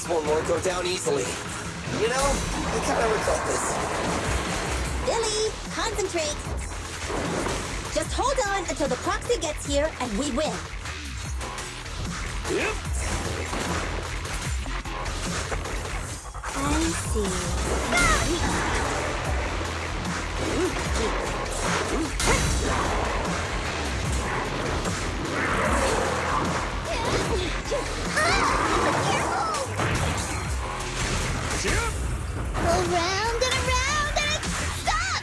This one won't go down easily. You know, I kind of regret this. Billy, concentrate. Just hold on until the proxy gets here and we win. Yep. I see. Go round and around and stop!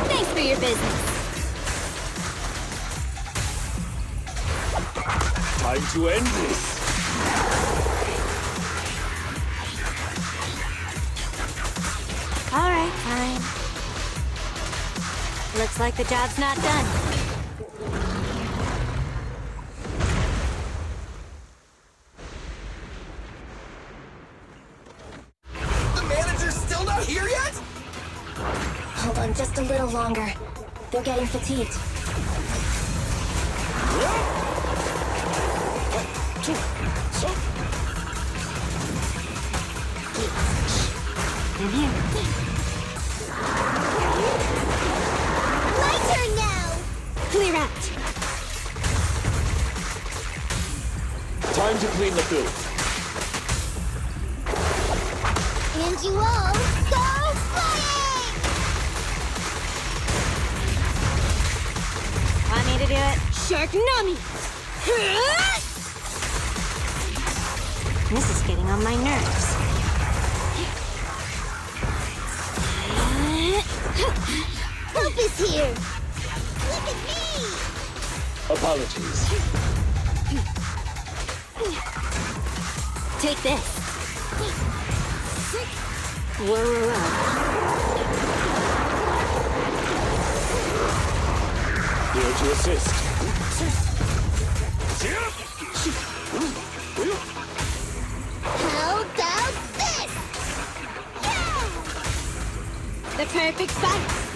Thanks for your business. Time to end this. All right, fine. Looks like the job's not done. The manager's still not here yet? Hold on just a little longer. They're getting fatigued. In here. My turn now! Clear out. Time to clean the filth. And you all go flying! Want me to do it? Shark Nami! This is getting on my nerves. Help is here! Look at me! Apologies. Take this. Whoa, whoa, whoa. Here to assist. How about this? Yeah! The perfect fight.